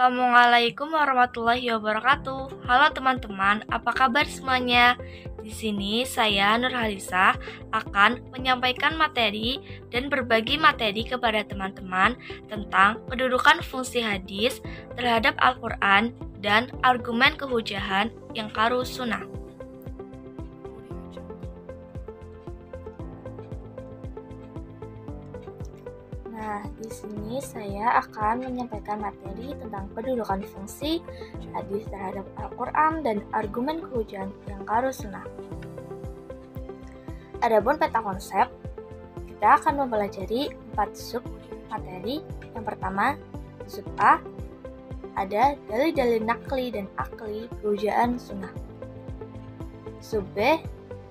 Assalamualaikum warahmatullahi wabarakatuh. Halo teman-teman, apa kabar semuanya? Di sini saya Nurhalisa akan menyampaikan materi dan berbagi materi kepada teman-teman tentang pendudukan fungsi hadis terhadap Al-Quran dan argumen kehujahan yang karu sunnah. Nah, di sini saya akan menyampaikan materi tentang pendudukan fungsi hadis terhadap Al-Quran dan argumen kehujahan yang karu sunnah. Adapun peta konsep, kita akan mempelajari 4 sub materi. Yang pertama, di sub A, ada dalil-dalil nakli dan akli kehujahan sunnah. Sub B,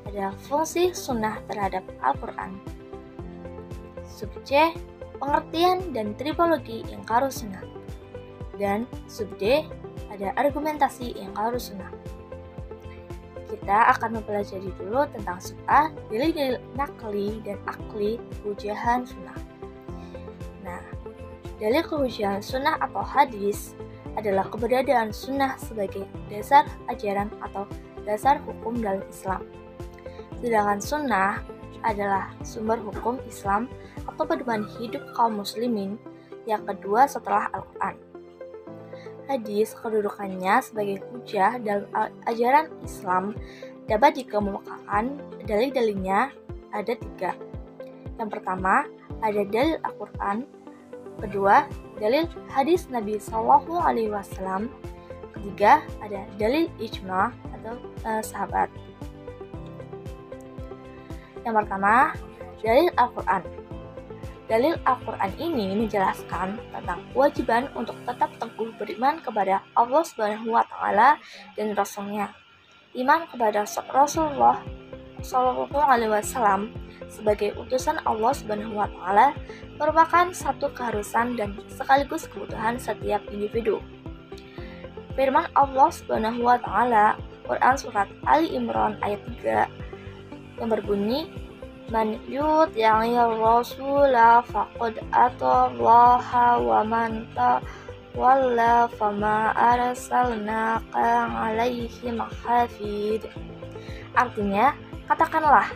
ada fungsi sunnah terhadap Al-Quran. Sub C, pengertian dan tripologi yang karu sunnah. Dan sub D, ada argumentasi yang karu sunnah. Kita akan mempelajari dulu tentang sub A, dalil-dalil nakli dan akli kehujahan sunnah. Nah, dalil kehujahan sunnah atau hadis adalah keberadaan sunnah sebagai dasar ajaran atau dasar hukum dalam Islam. Sedangkan sunnah adalah sumber hukum Islam atau pedoman hidup kaum muslimin yang kedua setelah Al-Quran. Hadis kedudukannya sebagai hujah dalam ajaran Islam dapat dikemukakan dalil-dalilnya ada 3. Yang pertama, ada dalil Al-Quran. Kedua, dalil hadis Nabi SAW. Ketiga, ada dalil ijma atau sahabat. Yang pertama, dalil Al-Quran. Dalil Al-Quran ini menjelaskan tentang kewajiban untuk tetap teguh beriman kepada Allah Subhanahu wa Ta'ala dan Rasul-Nya. Iman kepada Rasulullah SAW sebagai utusan Allah Subhanahu wa Ta'ala merupakan satu keharusan dan sekaligus kebutuhan setiap individu. Firman Allah Subhanahu wa Ta'ala, Quran surat Ali Imran ayat 3 yang berbunyi, Man yuti'ir rasula faqad atallaha wa man tawalla fama arsalnaka 'alaihim hafid. Artinya, katakanlah,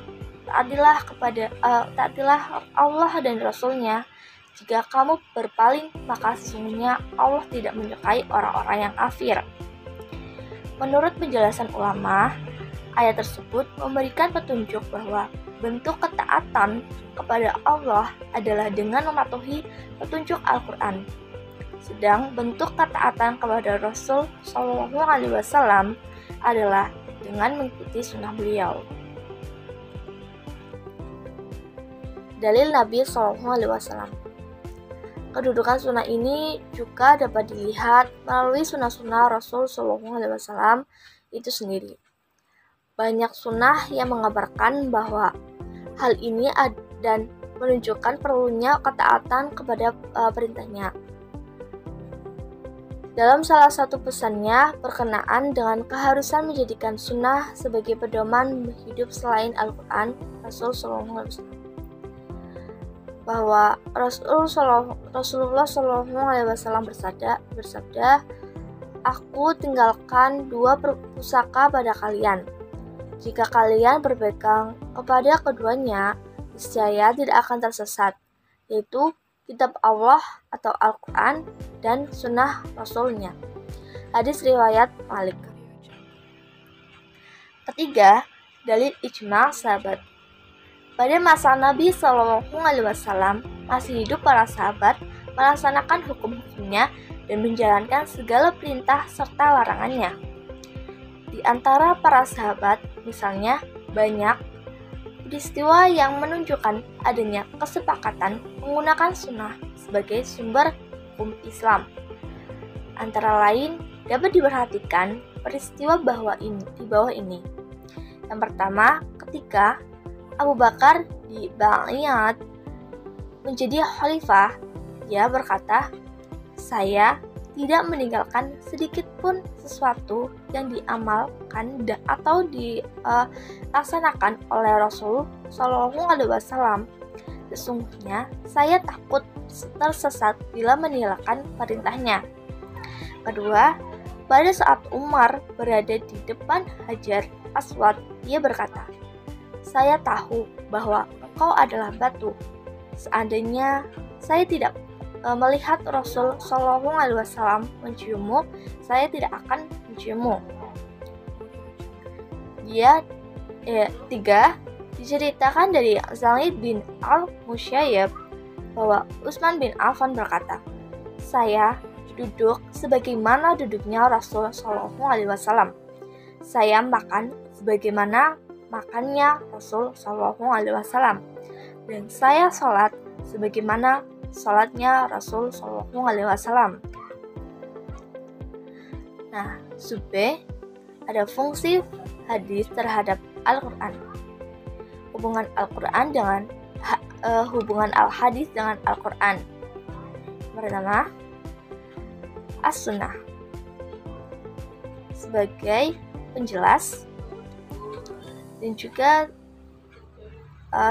taatilah Allah dan Rasul-Nya. Jika kamu berpaling, maka sesungguhnya Allah tidak menyukai orang-orang yang kafir. Menurut penjelasan ulama, ayat tersebut memberikan petunjuk bahwa bentuk ketaatan kepada Allah adalah dengan mematuhi petunjuk Al-Quran. Sedang bentuk ketaatan kepada Rasul SAW adalah dengan mengikuti sunnah beliau. Dalil Nabi SAW. Kedudukan sunnah ini juga dapat dilihat melalui sunnah-sunnah Rasul SAW itu sendiri. Banyak sunnah yang mengabarkan bahwa hal ini dan menunjukkan perlunya ketaatan kepada perintahnya. Dalam salah satu pesannya berkenaan dengan keharusan menjadikan sunnah sebagai pedoman hidup selain Al-Quran, Rasul SAW, bahwa Rasulullah SAW bersabda, Aku tinggalkan 2 pusaka pada kalian. Jika kalian berpegang kepada keduanya, niscaya tidak akan tersesat, yaitu kitab Allah atau Al-Quran dan sunnah Rasul-Nya. Hadis riwayat Malik. Ketiga, dalil ijma sahabat. Pada masa Nabi SAW masih hidup, para sahabat melaksanakan hukum-hukumnya dan menjalankan segala perintah serta larangannya. Di antara para sahabat, misalnya, banyak peristiwa yang menunjukkan adanya kesepakatan menggunakan sunnah sebagai sumber hukum Islam. Antara lain, dapat diperhatikan peristiwa di bawah ini. Yang pertama, ketika Abu Bakar dibaiat menjadi khalifah, dia berkata, Saya tidak meninggalkan sedikit pun sesuatu yang diamalkan atau dilaksanakan oleh Rasul SAW. Sesungguhnya saya takut tersesat bila meninggalkan perintahnya. Kedua, pada saat Umar berada di depan Hajar Aswad, dia berkata, "Saya tahu bahwa engkau adalah batu. Seandainya saya tidak melihat Rasul Shallallahu Alaihi Wasallam menciummu, saya tidak akan menciummu." Tiga, diceritakan dari Zaid bin al-Musyayyab bahwa Utsman bin Affan berkata, "Saya duduk sebagaimana duduknya Rasul Shallallahu Alaihi Wasallam. Saya makan sebagaimana makannya Rasul Shallallahu Alaihi Wasallam, dan saya sholat sebagaimana sholatnya Rasul Shallallahu Alaihi Wasallam." Nah, sub B, ada fungsi hadis terhadap Al-Quran. Hubungan Al-Quran dengan hubungan Al-Hadis dengan Al-Quran. Pertama, As-Sunnah sebagai penjelas, dan juga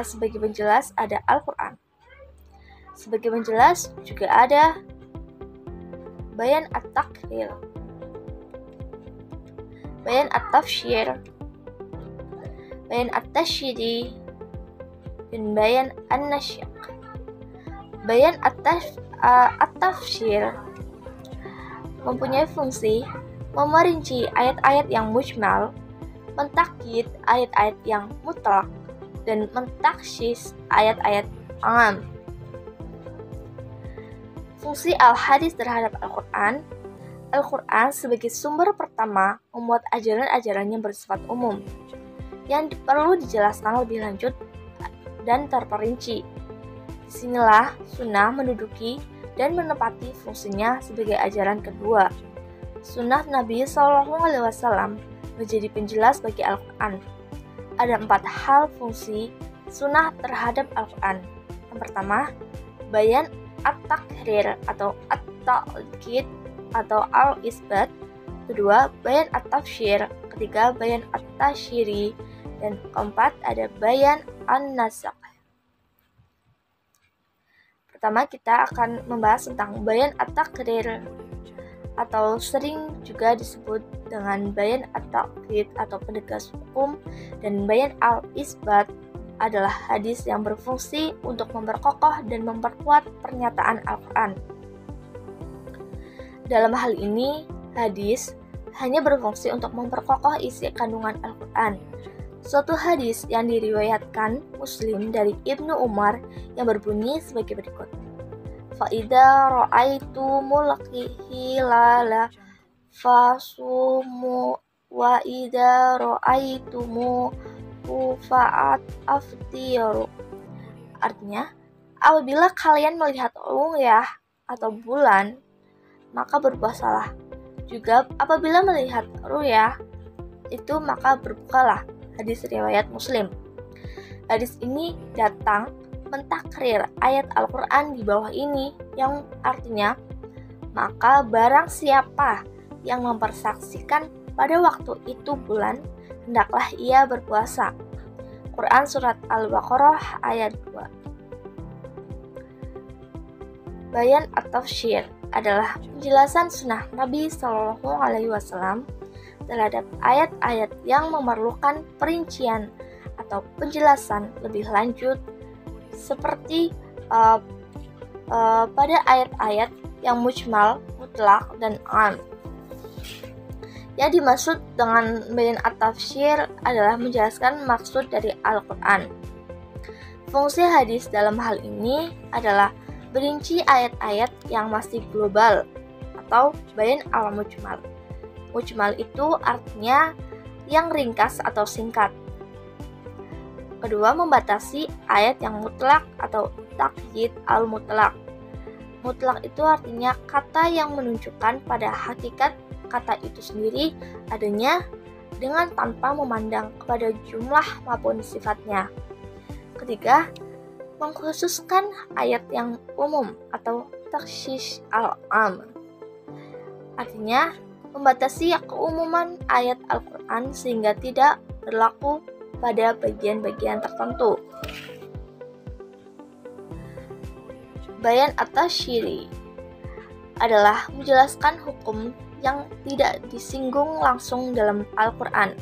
sebagai penjelas ada Al-Quran. Sebagai penjelas juga ada Bayan At-Taqrir, Bayan At-Tafsir, Bayan At-Tashiri, dan Bayan An-Nasyiq. Bayan At-Tafsir mempunyai fungsi memerinci ayat-ayat yang mujmal, mentakyid ayat-ayat yang mutlak, dan mentaksis ayat-ayat am. Fungsi al-hadis terhadap Al-Quran. Al-Quran sebagai sumber pertama memuat ajaran-ajaran yang bersifat umum, yang perlu dijelaskan lebih lanjut dan terperinci. Disinilah sunnah menduduki dan menepati fungsinya sebagai ajaran kedua. Sunnah Nabi SAW menjadi penjelas bagi Al-Quran. Ada 4 hal fungsi sunnah terhadap Al-Quran. Yang pertama, bayan at-takrir atau at-ta'kid atau al-isbat. Kedua, bayan at-tafsir. Ketiga, bayan at-tashiri. Dan keempat, ada bayan an-nasakh. Pertama, kita akan membahas tentang bayan at-takrir, atau sering juga disebut dengan bayan at-ta'kid atau penegas hukum, dan bayan al-isbat adalah hadis yang berfungsi untuk memperkokoh dan memperkuat pernyataan Al-Quran. Dalam hal ini, hadis hanya berfungsi untuk memperkokoh isi kandungan Al-Quran. Suatu hadis yang diriwayatkan Muslim dari Ibnu Umar yang berbunyi sebagai berikut. Fa'idha ra'aitumul hilala fasumu wa idha ra'aitumu fa'at aftiru. Artinya, apabila kalian melihat ru'yah atau bulan, maka berpuasalah. Juga apabila melihat ru'yah itu, maka berbukalah. Hadis riwayat Muslim. Hadis ini datang mentakrir ayat Al-Quran di bawah ini, yang artinya, maka barang siapa yang mempersaksikan pada waktu itu bulan, hendaklah ia berpuasa. Quran Surat Al-Baqarah ayat 2. Bayan at-tafsir adalah penjelasan sunnah Nabi SAW terhadap ayat-ayat yang memerlukan perincian atau penjelasan lebih lanjut, seperti pada ayat-ayat yang mujmal, mutlak, dan am. Yang dimaksud dengan bayan at-tafsir adalah menjelaskan maksud dari Al-Quran. Fungsi hadis dalam hal ini adalah berinci ayat-ayat yang masih global atau bayan al-mujmal. Mujmal itu artinya yang ringkas atau singkat. Kedua, membatasi ayat yang mutlak atau taqyid al-mutlak. Mutlak itu artinya kata yang menunjukkan pada hakikat kata itu sendiri adanya dengan tanpa memandang kepada jumlah maupun sifatnya. Ketiga, mengkhususkan ayat yang umum atau takhsis al-am. Artinya, membatasi keumuman ayat Al-Quran sehingga tidak berlaku pada bagian-bagian tertentu. Bayan at-tashiri adalah menjelaskan hukum yang tidak disinggung langsung dalam Al-Quran.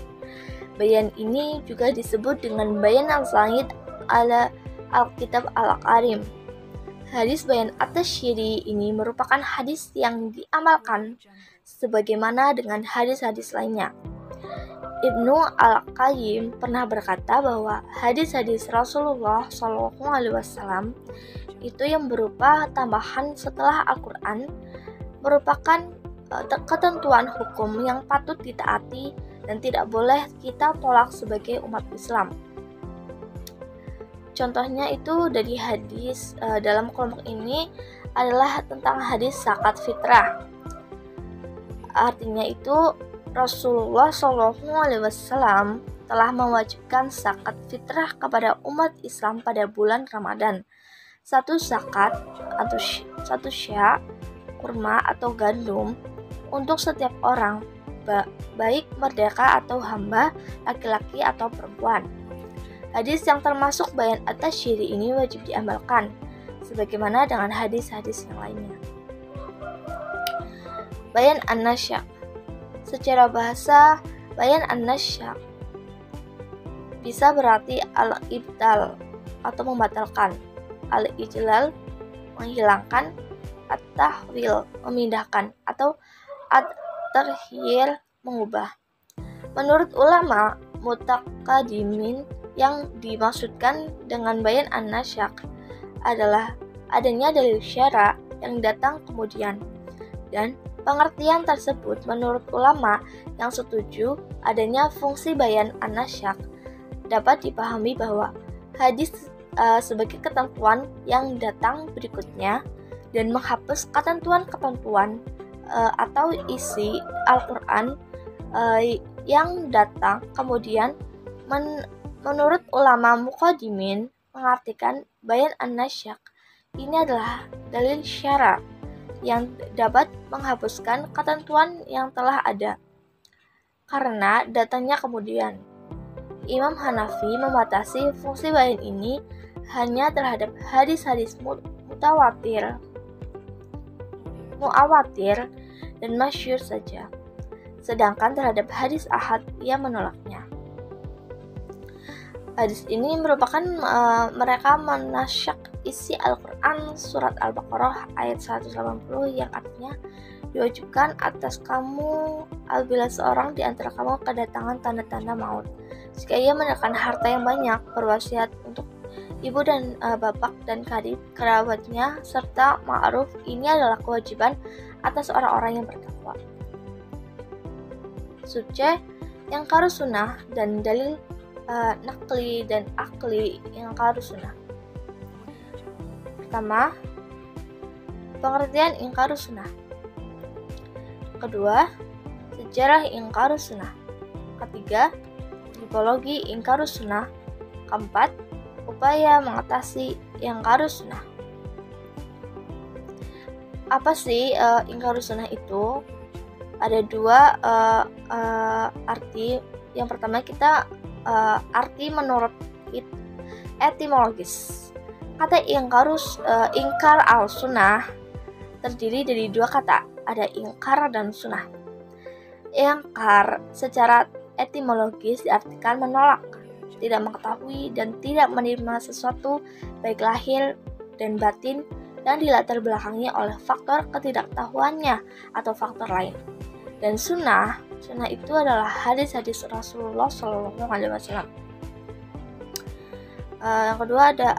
Bayan ini juga disebut dengan bayan al-zaid ala Alkitab Al-Karim. Hadis bayan at-tasyri ini merupakan hadis yang diamalkan sebagaimana dengan hadis-hadis lainnya. Ibnu Al-Qayyim pernah berkata bahwa hadis-hadis Rasulullah SAW itu yang berupa tambahan setelah Al-Quran merupakan ketentuan hukum yang patut ditaati dan tidak boleh kita tolak sebagai umat Islam. Contohnya itu dari hadis dalam kelompok ini adalah tentang hadis zakat fitrah. Artinya itu Rasulullah SAW telah mewajibkan zakat fitrah kepada umat Islam pada bulan Ramadan. Satu zakat atau satu sya, kurma atau gandum untuk setiap orang, baik merdeka atau hamba, laki-laki atau perempuan. Hadis yang termasuk bayan at-tasyri ini wajib diamalkan, sebagaimana dengan hadis-hadis yang lainnya. Bayan an-nasyak. Secara bahasa, bayan an-nasyak bisa berarti al-ibtal atau membatalkan, al-ijlal menghilangkan, at-tahwil memindahkan, atau at-tarhil mengubah. Menurut ulama mutaqaddimin, yang dimaksudkan dengan bayan an-nasyak adalah adanya dalil syara yang datang kemudian, dan pengertian tersebut menurut ulama yang setuju adanya fungsi bayan an-nasyak dapat dipahami bahwa hadis sebagai ketentuan yang datang berikutnya dan menghapus ketentuan-ketentuan atau isi Al-Quran yang datang kemudian. Menurut ulama muqaddimin mengartikan bayan an-nasyak ini adalah dalil syara yang dapat menghapuskan ketentuan yang telah ada karena datangnya kemudian. Imam Hanafi membatasi fungsi bayan ini hanya terhadap hadis-hadis muawatir dan masyhur saja, sedangkan terhadap hadis ahad ia menolaknya. Hadis ini merupakan mereka menasyak isi Al-Quran surat Al-Baqarah ayat 180 yang artinya diwajibkan atas kamu apabila seorang di antara kamu kedatangan tanda-tanda maut, jika ia menekan harta yang banyak, berwasiat untuk ibu dan bapak dan kerabatnya serta ma'ruf. Ini adalah kewajiban atas orang-orang yang bertakwa. Subce yang harus sunnah dan dalil nakli dan akli yang harus sunnah. Pertama, pengertian ingkarus sunnah. Kedua, sejarah ingkarus sunnah. Ketiga, tipologi ingkarus sunnah. Keempat, upaya mengatasi ingkarus sunnah. Apa sih ingkarus sunnah itu? Ada dua arti. Yang pertama kita arti menurut etimologis. Kata ingkar al-sunnah terdiri dari dua kata, ada ingkar dan sunnah. Ingkar secara etimologis diartikan menolak, tidak mengetahui dan tidak menerima sesuatu baik lahir dan batin dan dilatar belakangi oleh faktor ketidaktahuannya atau faktor lain. Dan sunnah itu adalah hadis-hadis Rasulullah SAW. Yang kedua ada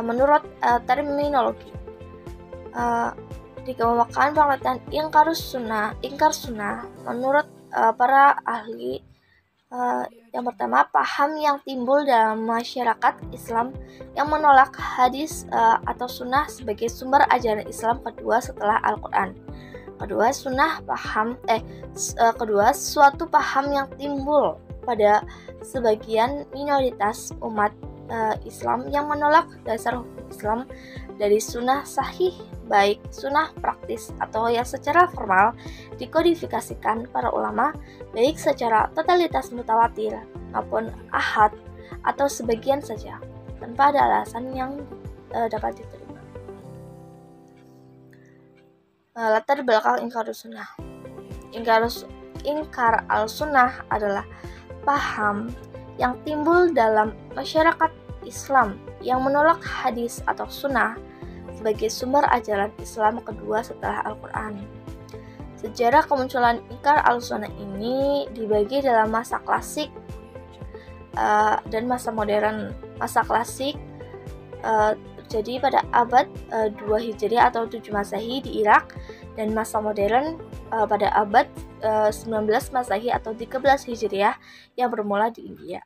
menurut terminologi. Dikemukakan pengertian ingkar sunnah menurut para ahli. Yang pertama, paham yang timbul dalam masyarakat Islam yang menolak hadis atau sunnah sebagai sumber ajaran Islam kedua setelah Al-Quran. Kedua, suatu paham yang timbul pada sebagian minoritas umat Islam yang menolak dasar hukum Islam dari sunnah sahih, baik sunnah praktis atau yang secara formal dikodifikasikan para ulama, baik secara totalitas mutawatir maupun ahad atau sebagian saja, tanpa ada alasan yang dapat diterima. Latar belakang ingkar sunnah. Ingkar al-sunnah adalah paham yang timbul dalam masyarakat Islam yang menolak hadis atau sunnah sebagai sumber ajaran Islam kedua setelah Al-Quran. Sejarah kemunculan ingkar al-sunnah ini dibagi dalam masa klasik dan masa modern. Masa klasik terjadi pada abad 2 Hijriah atau 7 Masehi di Irak, dan masa modern pada abad 19 Masehi atau 13 Hijriah yang bermula di India.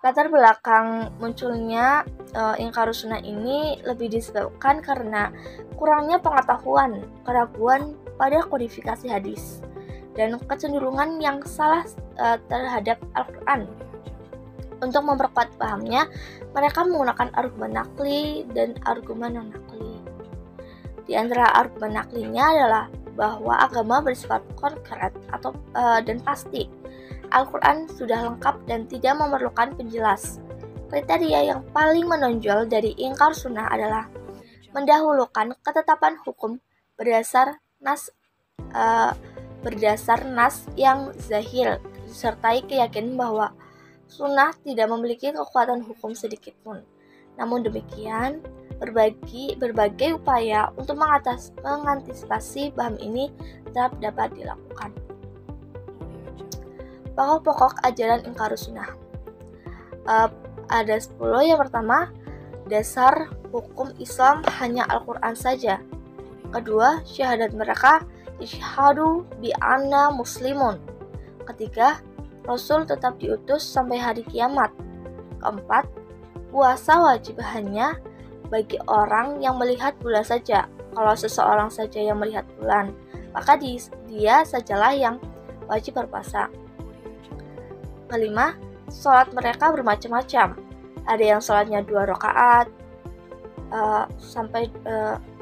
Latar belakang munculnya ingkar sunnah ini lebih disebabkan karena kurangnya pengetahuan, keraguan pada kodifikasi hadis, dan kecenderungan yang salah terhadap Al-Quran. Untuk memperkuat pahamnya, mereka menggunakan argumen nakli dan argumen non-nakli. Di antara argumen naklinya adalah bahwa agama bersifat konkret dan pasti. Al-Quran sudah lengkap dan tidak memerlukan penjelas. Kriteria yang paling menonjol dari ingkar sunnah adalah mendahulukan ketetapan hukum berdasar nas yang zahir, disertai keyakinan bahwa sunnah tidak memiliki kekuatan hukum sedikit pun. Namun demikian, berbagai upaya untuk mengantisipasi paham ini tetap dapat dilakukan. Pokok-pokok ajaran ingkar sunnah. Ada 10. Yang pertama, dasar hukum Islam hanya Al-Quran saja. Kedua, syahadat mereka isyhadu bi anna muslimun. Ketiga, Rasul tetap diutus sampai hari kiamat. Keempat, puasa wajib hanya bagi orang yang melihat bulan saja. Kalau seseorang saja yang melihat bulan, maka dia sajalah yang wajib berpuasa. Kelima, sholat mereka bermacam-macam. Ada yang sholatnya 2 rakaat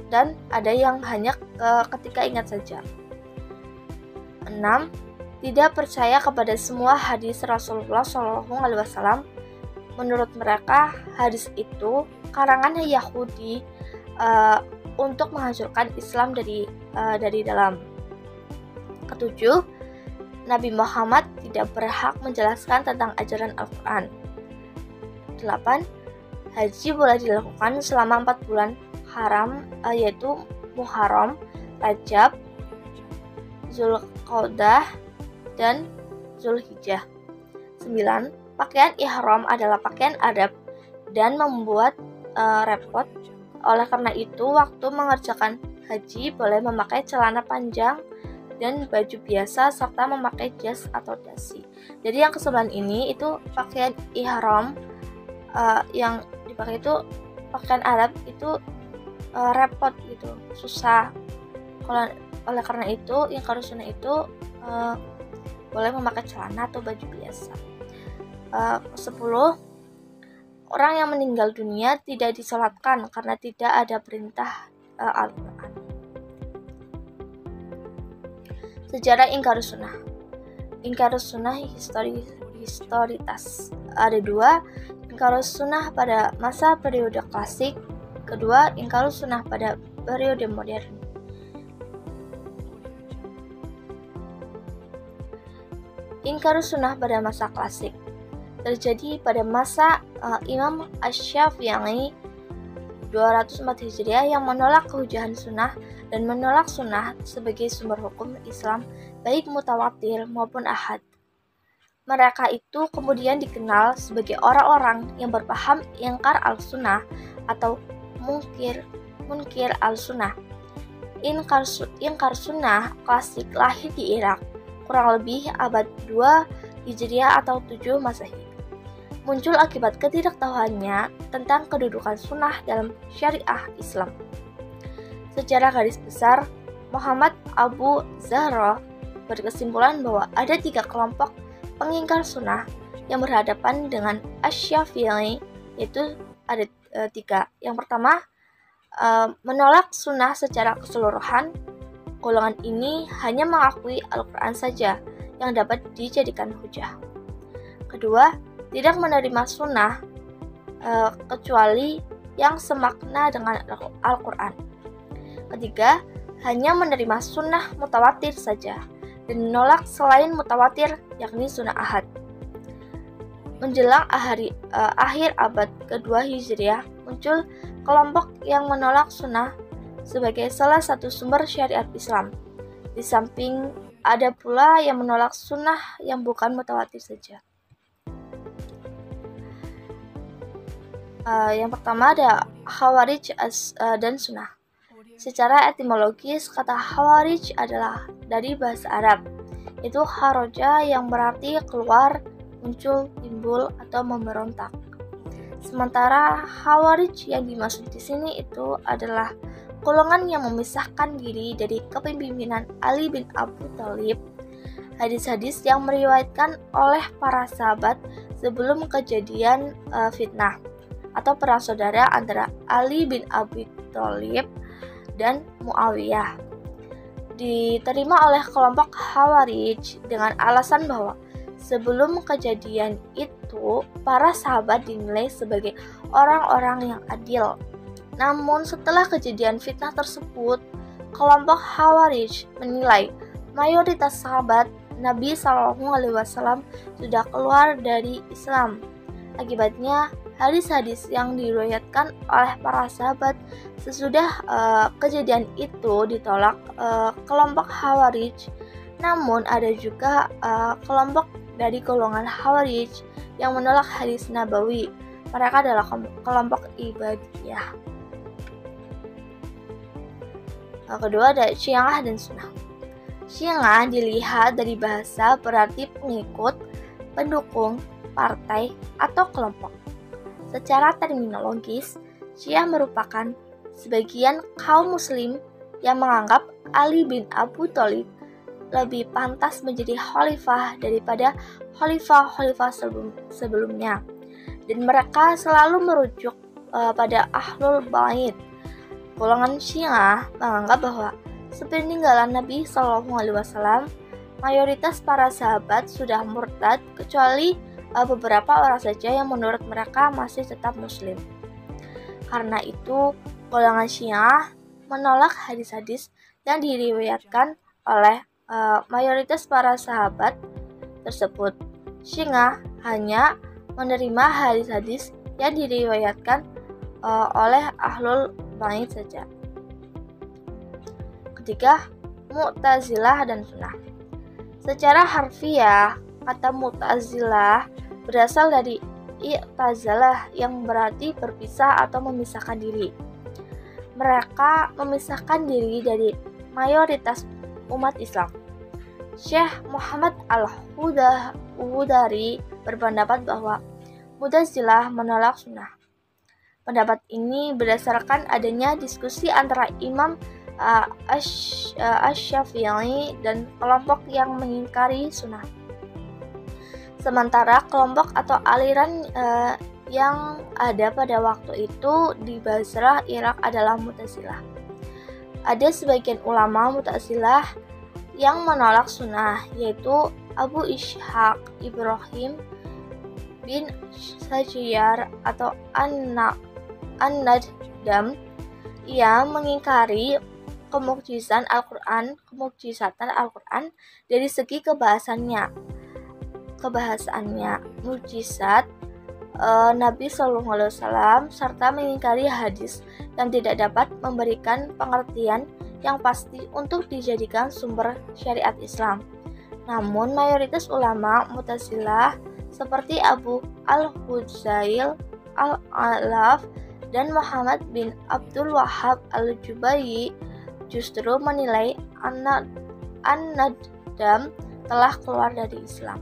dan ada yang hanya ketika ingat saja. 6. Tidak percaya kepada semua hadis Rasulullah SAW. Menurut mereka, hadis itu karangan Yahudi untuk menghancurkan Islam dari dalam. Ketujuh, Nabi Muhammad tidak berhak menjelaskan tentang ajaran Al-Quran. 8. Haji boleh dilakukan selama 4 bulan haram, yaitu Muharram, Rajab, Zulqa'dah, dan Zulhijjah. 9. Pakaian ihram adalah pakaian adab dan membuat repot. Oleh karena itu, waktu mengerjakan haji boleh memakai celana panjang dan baju biasa serta memakai jas atau dasi. Jadi yang ke-9 ini itu pakaian ihram yang dipakai itu pakaian Arab itu repot gitu, susah. Oleh karena itu ingkar sunnah itu boleh memakai celana atau baju biasa. 10. Orang yang meninggal dunia tidak disolatkan karena tidak ada perintah Al-Quran. Sejarah ingkar sunnah. Ingkar sunnah historitas. Ada 2, ingkar sunnah pada masa periode klasik. Kedua, ingkar sunnah pada periode modern. Ingkar sunnah pada masa klasik terjadi pada masa Imam Asy-Syafi'i 204 Hijriah yang menolak kehujahan sunnah dan menolak sunnah sebagai sumber hukum Islam baik mutawatir maupun ahad. Mereka itu kemudian dikenal sebagai orang-orang yang berpaham ingkar al-sunnah atau munkir al-sunnah. Ingkar sunnah klasik lahir di Irak kurang lebih abad 2 Hijriah atau 7 Masehi. Muncul akibat ketidaktahuannya tentang kedudukan sunnah dalam syariah Islam. Secara garis besar, Muhammad Abu Zahra berkesimpulan bahwa ada 3 kelompok pengingkar sunnah yang berhadapan dengan Asy-Syafi'i, yaitu ada 3. Yang pertama, menolak sunnah secara keseluruhan. Golongan ini hanya mengakui Al-Quran saja yang dapat dijadikan hujah. Kedua, tidak menerima sunnah kecuali yang semakna dengan Al-Quran. Ketiga, hanya menerima sunnah mutawatir saja dan menolak selain mutawatir, yakni sunnah ahad. Menjelang akhir abad kedua Hijriah, muncul kelompok yang menolak sunnah sebagai salah satu sumber syariat Islam. Di samping ada pula yang menolak sunnah yang bukan mutawatir saja. Yang pertama ada Khawarij dan Sunnah. Secara etimologis, kata Khawarij adalah dari bahasa Arab, yaitu kharaja yang berarti keluar, muncul, timbul, atau memberontak. Sementara Khawarij yang dimaksud di sini itu adalah golongan yang memisahkan diri dari kepemimpinan Ali bin Abi Thalib. Hadis-hadis yang meriwayatkan oleh para sahabat sebelum kejadian fitnah atau perang saudara antara Ali bin Abi Thalib dan Muawiyah diterima oleh kelompok Khawarij dengan alasan bahwa sebelum kejadian itu para sahabat dinilai sebagai orang-orang yang adil. Namun setelah kejadian fitnah tersebut, kelompok Khawarij menilai mayoritas sahabat Nabi SAW sudah keluar dari Islam. Akibatnya, hadis-hadis yang diriwayatkan oleh para sahabat sesudah kejadian itu ditolak kelompok Khawarij. Namun ada juga kelompok dari golongan Khawarij yang menolak hadis Nabawi. Mereka adalah kelompok Ibadiyah. Kedua ada Syiah dan Sunnah. Syiah dilihat dari bahasa berarti pengikut, pendukung, partai, atau kelompok. Secara terminologis, Syiah merupakan sebagian kaum muslim yang menganggap Ali bin Abi Thalib lebih pantas menjadi khalifah daripada khalifah-khalifah sebelumnya. Dan mereka selalu merujuk pada Ahlul Bait. Golongan Syiah menganggap bahwa sepeninggalan Nabi SAW, mayoritas para sahabat sudah murtad kecuali beberapa orang saja yang menurut mereka masih tetap muslim. Karena itu, golongan Syiah menolak hadis-hadis yang diriwayatkan oleh mayoritas para sahabat tersebut. Syiah hanya menerima hadis-hadis yang diriwayatkan oleh Ahlul Bait saja. Ketiga, Mu'tazilah dan Sunnah. Secara harfiah, kata Mu'tazilah berasal dari i'tazalah yang berarti berpisah atau memisahkan diri. Mereka memisahkan diri dari mayoritas umat Islam. Syekh Muhammad Al-Hudari berpendapat bahwa Mu'tazilah menolak sunnah. Pendapat ini berdasarkan adanya diskusi antara Imam Asy-Syafi'i dan kelompok yang mengingkari sunnah. Sementara kelompok atau aliran yang ada pada waktu itu di Basrah, Irak adalah Mu'tazilah. Ada sebagian ulama Mu'tazilah yang menolak sunnah, yaitu Abu Ishaq Ibrahim bin Sajjar atau An-Naddam. Ia mengingkari kemukjizatan Al-Quran dari segi kebahasaannya, mukjizat Nabi SAW, serta mengingkari hadis yang tidak dapat memberikan pengertian yang pasti untuk dijadikan sumber syariat Islam. Namun mayoritas ulama Mu'tazilah seperti Abu Al-Huzail Al-Alaf dan Muhammad bin Abdul Wahhab Al-Jubayyi justru menilai An-Naddam telah keluar dari Islam.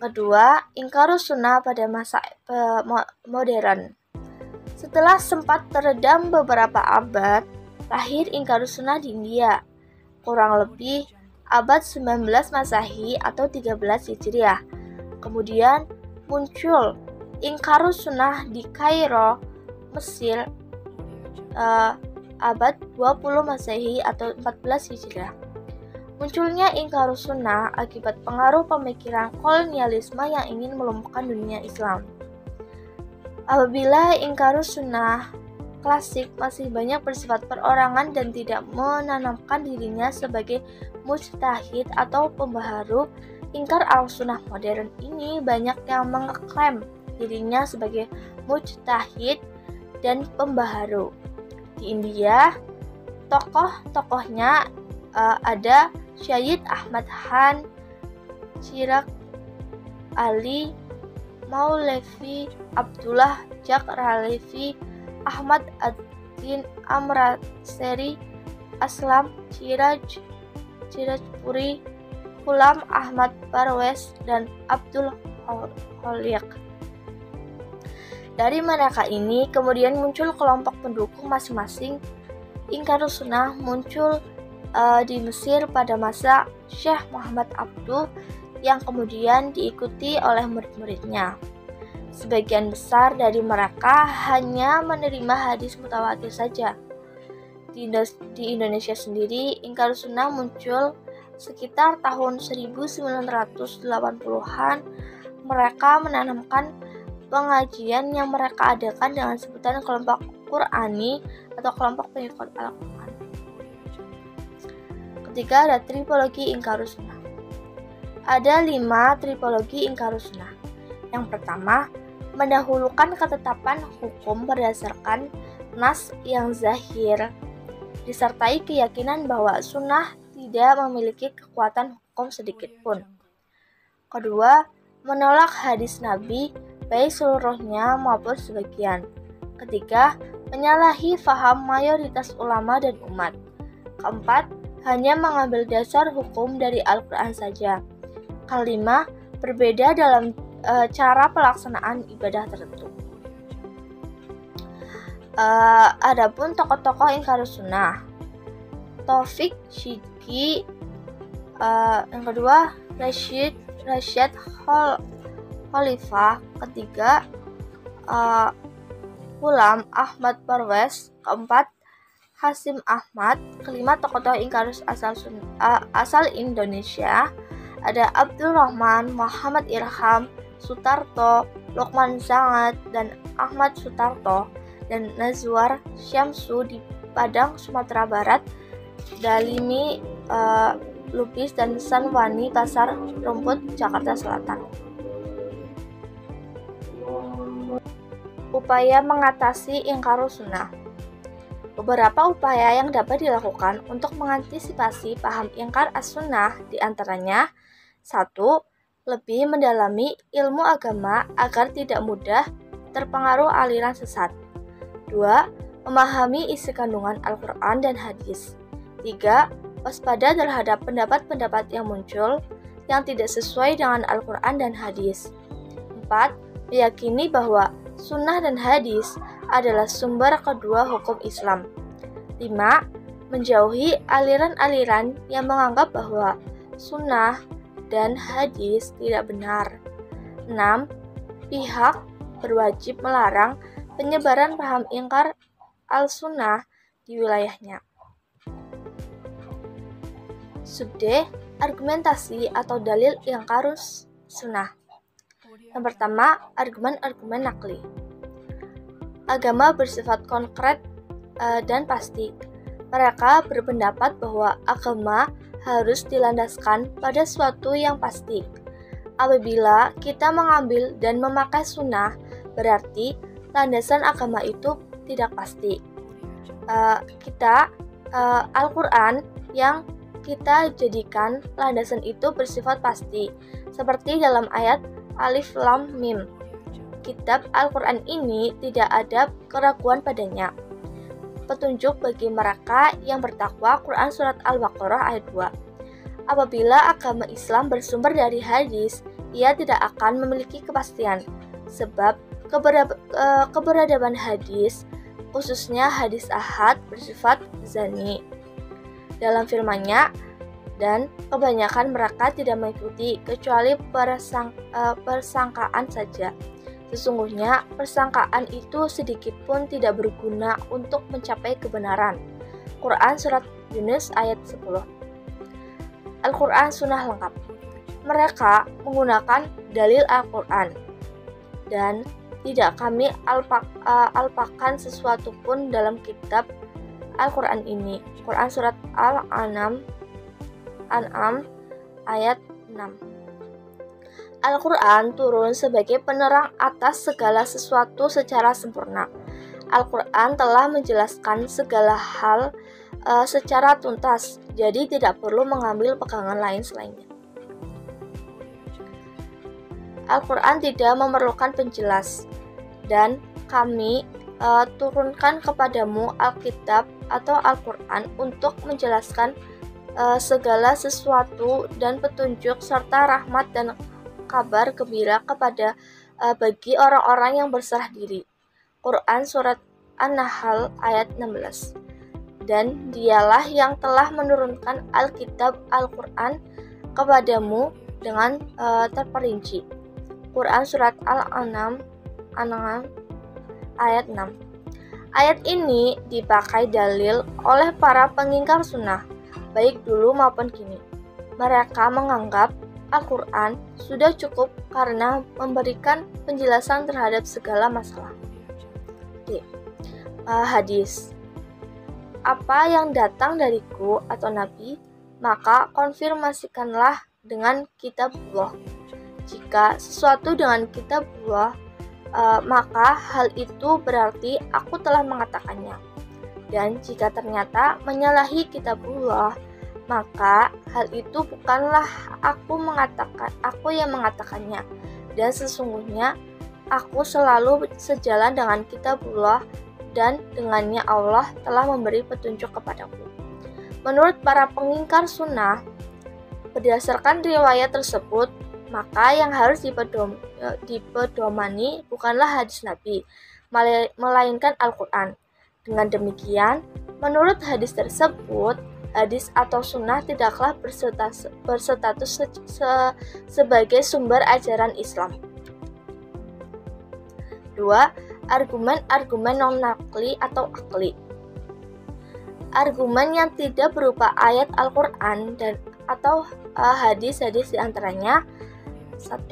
Kedua, ingkarus sunnah pada masa modern. Setelah sempat teredam beberapa abad, lahir ingkarus sunnah di India, kurang lebih abad 19 Masehi atau 13 Hijriah. Kemudian muncul ingkarus sunnah di Kairo, Mesir, abad 20 Masehi atau 14 Hijriah. Munculnya ingkarus sunnah akibat pengaruh pemikiran kolonialisme yang ingin melumpuhkan dunia Islam. Apabila ingkarus sunnah klasik masih banyak bersifat perorangan dan tidak menanamkan dirinya sebagai mujtahid atau pembaharu. Ingkar al-sunnah modern ini banyak yang mengklaim dirinya sebagai mujtahid dan pembaharu. Di India, tokoh-tokohnya ada Syed Ahmad Khan, Chirag Ali, Maulvi Abdullah Jagralevi, Ahmad ad-Din Amritsari, Aslam Chiragpuri, Ghulam Ahmad Parvez, dan Abdul Khaliq. Dari mereka ini kemudian muncul kelompok pendukung masing-masing. Ingkarus Sunnah muncul di Mesir pada masa Syekh Muhammad Abduh yang kemudian diikuti oleh murid-muridnya. Sebagian besar dari mereka hanya menerima hadis mutawatir saja. Di Indonesia sendiri, Ingkarus Sunnah muncul sekitar tahun 1980-an. Mereka menanamkan pengajian yang mereka adakan dengan sebutan kelompok Qur'ani atau kelompok pengikut Al-Quran. Ketiga, ada tripologi Ingkarus Sunnah. Ada 5 tripologi Ingkarus Sunnah. Yang pertama, mendahulukan ketetapan hukum berdasarkan nas yang zahir, disertai keyakinan bahwa sunnah tidak memiliki kekuatan hukum sedikitpun. Kedua, menolak hadis Nabi baik seluruhnya maupun sebagian. Ketiga, menyalahi faham mayoritas ulama dan umat. Keempat, hanya mengambil dasar hukum dari Al-Quran saja. Kelima, berbeda dalam cara pelaksanaan ibadah tertentu. Adapun tokoh-tokoh Ingkarus Sunnah, Taufik Syidqi, yang kedua Rasyid Khalifah, ketiga Ghulam Ahmad Parvez, keempat Hasim Ahmad, kelima tokoh-tokoh Ingkarus asal Indonesia ada Abdul Rahman, Muhammad Irham Sutarto, Lukman Zangat, dan Ahmad Sutarto, dan Nazwar Syamsu di Padang, Sumatera Barat, Dalimi Lubis, dan Sanwani Pasar Rumput, Jakarta Selatan. Upaya mengatasi Ingkarus Sunnah. Beberapa upaya yang dapat dilakukan untuk mengantisipasi paham ingkar as-sunnah diantaranya: 1. Lebih mendalami ilmu agama agar tidak mudah terpengaruh aliran sesat. 2. Memahami isi kandungan Al-Quran dan hadis. 3. Waspada terhadap pendapat-pendapat yang muncul yang tidak sesuai dengan Al-Quran dan hadis. 4. Meyakini bahwa sunnah dan hadis adalah sumber kedua hukum Islam. 5. Menjauhi aliran-aliran yang menganggap bahwa sunnah dan hadis tidak benar. 6. Pihak berwajib melarang penyebaran paham ingkar al-sunnah di wilayahnya. Sub D. Argumentasi atau dalil Ingkarus Sunnah. Yang pertama, argumen-argumen nakli. Agama bersifat konkret dan pasti. Mereka berpendapat bahwa agama harus dilandaskan pada suatu yang pasti. Apabila kita mengambil dan memakai sunnah, berarti landasan agama itu tidak pasti. Al-Quran yang kita jadikan landasan itu bersifat pasti, seperti dalam ayat Alif Lam Mim. Kitab Al-Quran ini tidak ada keraguan padanya. Petunjuk bagi mereka yang bertakwa. Quran Surat Al-Baqarah ayat 2. Apabila agama Islam bersumber dari hadis, ia tidak akan memiliki kepastian, sebab keberadaban hadis, khususnya hadis ahad, bersifat zani. Dalam firman-Nya, dan kebanyakan mereka tidak mengikuti kecuali persangkaan saja. Sesungguhnya persangkaan itu sedikit pun tidak berguna untuk mencapai kebenaran. Quran Surat Yunus ayat 10. Al-Quran Sunnah lengkap. Mereka menggunakan dalil Al-Quran dan tidak kami alpakan sesuatu pun dalam kitab Al-Quran ini. Quran Surat Al-An'am ayat 6. Al-Quran turun sebagai penerang atas segala sesuatu secara sempurna. Al-Quran telah menjelaskan segala hal secara tuntas, jadi tidak perlu mengambil pegangan lain selainnya. Al-Quran tidak memerlukan penjelas, dan kami turunkan kepadamu Alkitab atau Al-Quran untuk menjelaskan segala sesuatu dan petunjuk serta rahmat dan kabar gembira kepada bagi orang-orang yang berserah diri. Quran Surat An-Nahl ayat 16. Dan dialah yang telah menurunkan Alkitab Al-Quran kepadamu dengan terperinci. Quran Surat Al-An'am ayat 6. Ayat ini dipakai dalil oleh para pengingkar sunnah, baik dulu maupun kini. Mereka menganggap Al-Quran sudah cukup karena memberikan penjelasan terhadap segala masalah. Hadis. Apa yang datang dariku atau Nabi, maka konfirmasikanlah dengan kitabullah. Jika sesuatu dengan kitabullah, maka hal itu berarti aku telah mengatakannya. Dan jika ternyata menyalahi kitabullah, maka hal itu bukanlah aku yang mengatakannya. Dan sesungguhnya aku selalu sejalan dengan kitabullah, dan dengannya Allah telah memberi petunjuk kepadaku. Menurut para pengingkar sunnah, berdasarkan riwayat tersebut, maka yang harus dipedomani bukanlah hadis Nabi, melainkan Al-Quran. Dengan demikian, menurut hadis tersebut, hadis atau sunnah tidaklah berstatus sebagai sumber ajaran Islam. 2. Argumen non-nakli atau akli. Argumen yang tidak berupa ayat Al-Quran atau hadis-hadis diantaranya. 1.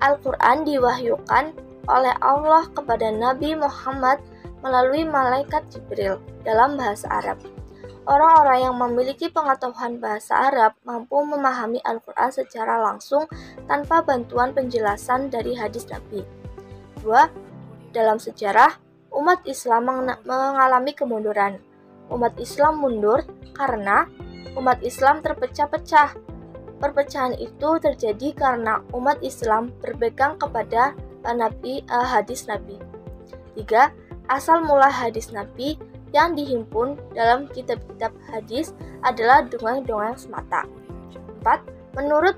Al-Quran diwahyukan oleh Allah kepada Nabi Muhammad melalui malaikat Jibril dalam bahasa Arab. Orang-orang yang memiliki pengetahuan bahasa Arab mampu memahami Al-Quran secara langsung tanpa bantuan penjelasan dari hadis Nabi. 2. Dalam sejarah, umat Islam mengalami kemunduran. Umat Islam mundur karena umat Islam terpecah-pecah. Perpecahan itu terjadi karena umat Islam berpegang kepada hadis Nabi. 3. Asal mula hadis Nabi yang dihimpun dalam kitab-kitab hadis adalah dongeng-dongeng semata. 4. Menurut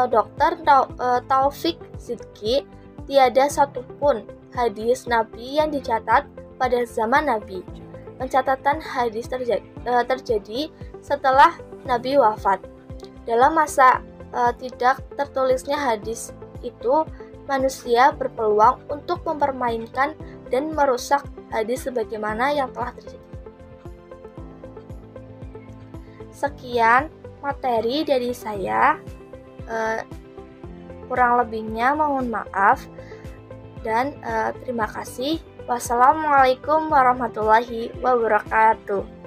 Dr. Taufik Sidki, tiada satupun hadis Nabi yang dicatat pada zaman Nabi. Pencatatan hadis terjadi setelah Nabi wafat. Dalam masa tidak tertulisnya hadis itu, manusia berpeluang untuk mempermainkan dan merusak hadis sebagaimana yang telah terjadi. Sekian materi dari saya. Kurang lebihnya mohon maaf dan terima kasih. Wassalamualaikum warahmatullahi wabarakatuh.